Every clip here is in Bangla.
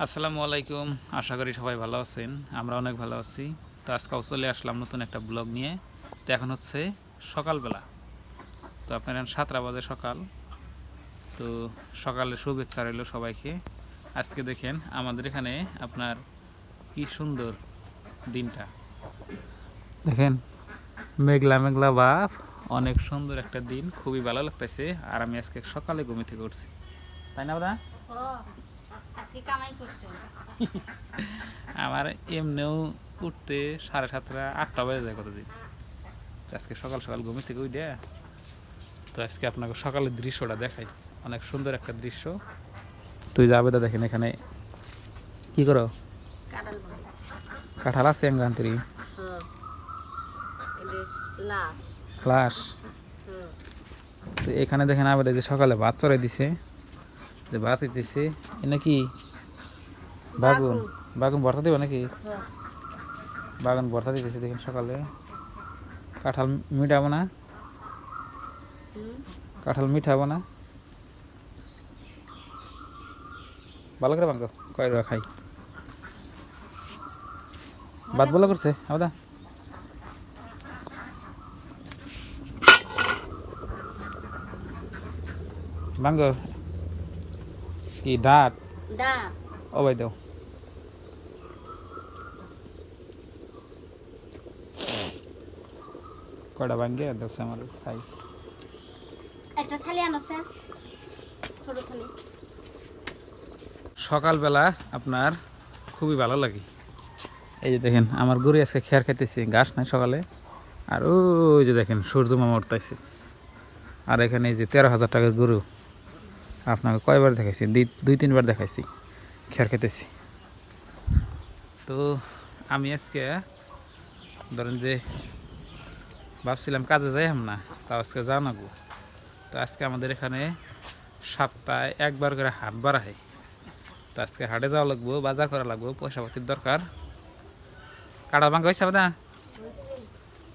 আসসালামু আলাইকুম। আশা করি সবাই ভালো আছেন। আমরা অনেক ভালো আছি। তো আজকেও চলে আসলাম নতুন একটা ব্লগ নিয়ে। তো এখন হচ্ছে সকালবেলা। তো আপনার এখন 7টা বাজে সকাল। তো সকালে শুভেচ্ছা রইল সবাইকে। আজকে দেখেন আমাদের এখানে আপনার কি সুন্দর দিনটা দেখেন, মেঘলা মেঘলা ভাব, অনেক সুন্দর একটা দিন, খুবই ভালো লাগতেছে। আর আমি আজকে সকালে ঘুম থেকে উঠছি, তাই না দাদা? আজকে কামাই করছেন? আমার এমনিও উঠতে 7:30 8টা বেজে যায় কতদিন। আজকে সকাল সকাল ঘুম থেকে উঠে তো আজকে আপনাকে সকালের দৃশ্যটা দেখাই। অনেক সুন্দর একটা দৃশ্য। তুই যাবে তো দেখেন এখানে কি করো? কাঁঠাল বড়ি। কাঁঠাল আছে এঙ্গান্তরি হ্যাঁ, এটা লাশ। ক্লাস। হ্যাঁ, তো এখানে দেখেন আবার এই যে সকালে ভাত চড়াই দিছে, যে ভাত হইতেছে এ নাকি বাগুন। বাগুন ভর্তা দিব নাকি? হ্যাঁ। বাগুন ভর্তা দিতেছে দেখেন সকালে। কাঁঠাল মিঠাবো না? কাঁঠাল মিঠাবো না? ভালো করে ভাঙ্গো, কয় রুয়া খাই। ভাত বলা করছে আদা। ভাঙ্গো কি ডাট? ডাব। ও ভাই দাও। কয়টা ভাঙ্গে দেখছে আমার খাই। একটা থালি আনছে, ছোট থালি। সকালবেলা আপনার খুবই ভালো লাগে। এই যে দেখেন আমার গরু আজকে খেয়ার খাইতেছে, ঘাস নাই সকালে। আর ওই যে দেখেন সূর্য মামা উঠতেছে। আর এখানে এই যে 13,000 টাকার গরু আপনাকে কয়বার দেখাইছি, 2-3বার দেখাইছি খেয়ার খাইতেছি। তো আমি আজকে ধরেন যে ভাবছিলাম কাজে যাইলাম না, তাও আজকে জানাবো। তো আজকে আমাদের এখানে সপ্তাহে একবার করে হাট বাড়া হয়। তো আজকে হাটে যাওয়া লাগবো, বাজার করা লাগবো, পয়সা পাতির দরকার। কাঁঠাল ভাঙ্গা হয়েছে না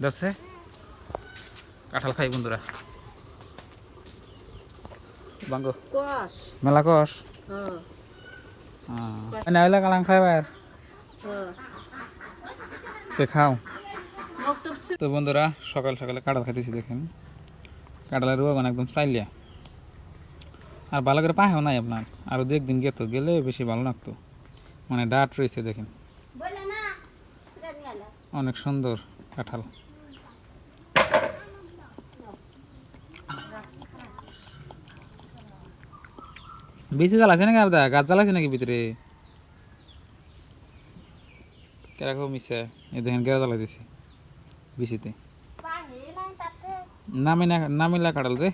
দশে? কাঁঠাল খাই বন্ধুরা, ভাঙ্গো কষ। মেলা কষ। হ্যাঁ, না হইলে কালাম খাইবার হ্যাঁ। তো খাও। বক্তব্য তো বন্ধুরা সকাল সকালে কাঁঠাল খাইতেছি দেখেন। কাঁঠালের রোগ একদম চাইলিয়া, আর ভালো করে পাহেও নাই আপনার। আরও 2 একদিন গেতো, গেলে বেশি ভালো লাগতো। মানে ডাট রয়েছে দেখেন, বলে না, জানি আলা। অনেক সুন্দর কাঁঠাল। বেশি জ্বালাছে নাকি আপনার? গাছ জ্বালাছে নাকি ভিতরে? কেরকম মিশে এই দেখেন গেরা জ্বালাই দিছে বিচিতে। পাহে নাই তাতে। নামিলা কাঁঠাল রে।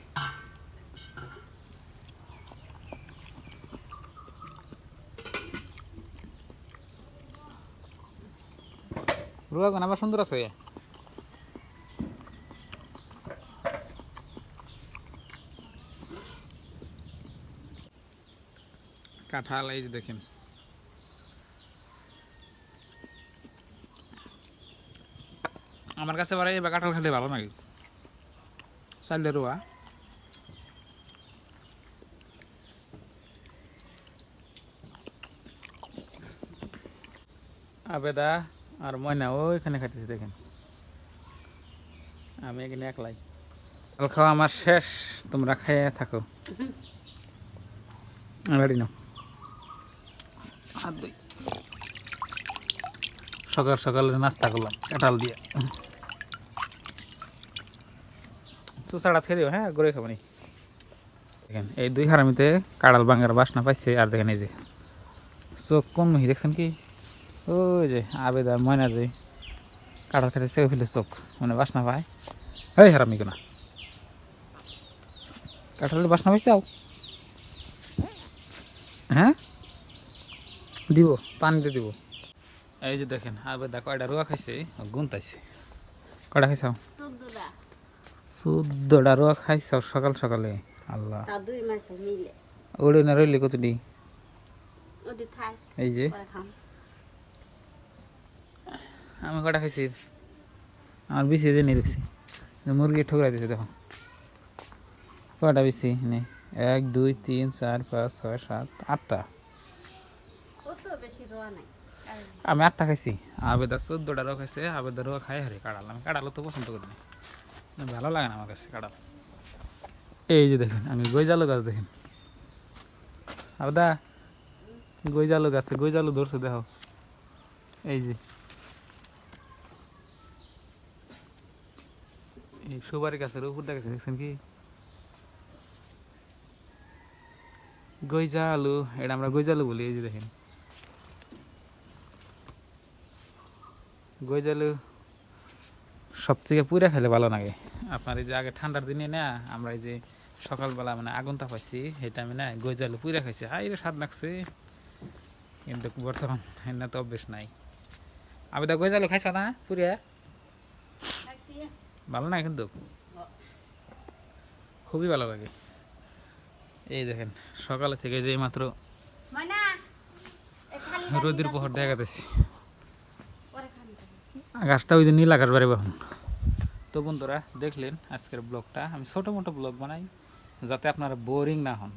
রুয়া কোন আবার সুন্দর আছে। কাঁঠাল এই যে দেখেন, আমার কাছে বারে এবার কাঁঠাল খেলে ভালো লাগে। চাইলে রুয়া আবেদা আর ময়না ওইখানে খাইতেছি দেখেন, আমি এখানে একলাই। কাল খাওয়া আমার শেষ, তোমরা খেয়ে থাকো। রেডি নাও হাত দুই। সকাল সকালে নাস্তা করলাম কাঁঠাল দিয়ে। চুষাটা খেয়ে দিও, হ্যাঁ গড়ে খাবো নি। দেখেন এই 2 হারামিতে কাঁঠাল ভাঙার বাসনা পাইছে। আর দেখেন এই যে চোখ কম মিহি দেখছেন কি, ওই যে আবেদার ময়না যে কাঁঠাল খেতে চেয়ে ফেলে চোখ মানে বাসনা পায়। এই হারামি কোনা কাঁঠালের বাসনা পাইছে যাও। হ্যাঁ দিব, পানিতে দিব। এই যে দেখেন আবেদা কয়টা রুয়া খাইছে, গুনতাইছে। কয়টা খাইছাও? 14টা। 14টা রুয়া খাইছাও সকাল সকালে? আল্লাহ, তা 2 মাস মিলে। ওড়ে না রইলে কতটি? ওটি থাক, এই যে পরে খাম। আমি কটা খাইছি, আমার বেশি দিন দেখছি। মুরগি ঠোকরাই দিছে দেখো। কয়টা বেশি নেই, 1 2 3 4 5 6 7 8টা। এত বেশি রোয়া নাই আমি 8টা খাইছি, আবেদা 14টারও খাইছে, আবেদারও খাই হারে কাঁড়াল। আমি কাঁড়ালও তো পছন্দ করি না, ভালো লাগে না আমার কাছে কাঁড়াল। এই যে দেখেন আমি গইজালু গাছ দেখেন, আবেদা গইজালু গাছে গইজালু ধরছে দেখো। এই যে এই সুপারি গাছের উপর দেখেছে, দেখছেন কি গইজালু, এটা আমরা গইজালু বলি। এই যে দেখেন গইজালু সবথেকে পুরা খেলে ভালো লাগে আপনার। এই যে আগে ঠান্ডার দিনে না আমরা এই যে সকালবেলা মানে আগুন তাপাইছি, সেই টাইমে না গইজালু পুরা খাইছি, হাই রে স্বাদ লাগছে। কিন্তু বর্তমান এনে তো অভ্যেস নাই। আমি তো গইজালু খাইছ না পুরা? খাইছি ভালো না কিন্তু, খুবই ভালো লাগে। এই দেখেন সকালে থেকে যে মাত্র ময়না এ খালি রোদের প্রহর দেখা যাচ্ছে, পরে খালি আকাশটা ওই যে নীল আকাশ বাড়ি এখন। তো বন্ধুরা দেখলেন আজকের ব্লগটা, আমি ছোটো মোটো ব্লগ বানাই যাতে আপনারা বোরিং না হন।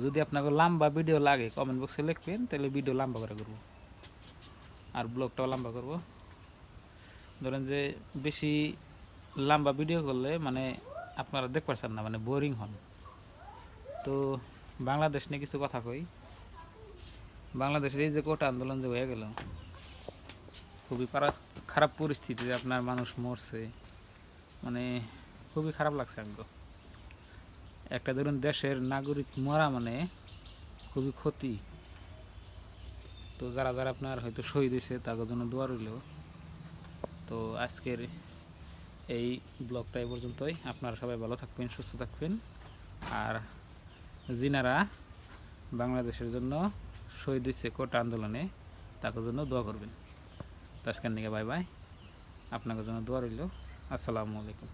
যদি আপনাকে লম্বা ভিডিও লাগে কমেন্ট বক্সে লিখবেন, তাহলে ভিডিও লম্বা করে করবো আর ব্লগটাও লম্বা করব। ধরেন যে বেশি লম্বা ভিডিও করলে মানে আপনারা দেখতে পারছেন না, মানে বোরিং হন। তো বাংলাদেশ নিয়ে কিছু কথা কই। বাংলাদেশের এই যে কোটা আন্দোলন যে হয়ে গেল, খুবই খারাপ পরিস্থিতিতে আপনার মানুষ মরছে, মানে খুবই খারাপ লাগছে একদম। একটা ধরুন দেশের নাগরিক মরা মানে খুবই ক্ষতি। তো যারা যারা আপনার হয়তো শহীদ হয়েছে তাদের জন্য দোয়া রইল। তো আজকের এই ব্লগটা এই পর্যন্তই। আপনারা সবাই ভালো থাকবেন, সুস্থ থাকবেন, আর যিনারা বাংলাদেশের জন্য শহীদ হয়েছে কোটা আন্দোলনে তাদের জন্য দোয়া করবেন। তো আজকের নিকে বাই বাই, আপনাদের জন্য দোয়া রইল। আসসালামু আলাইকুম।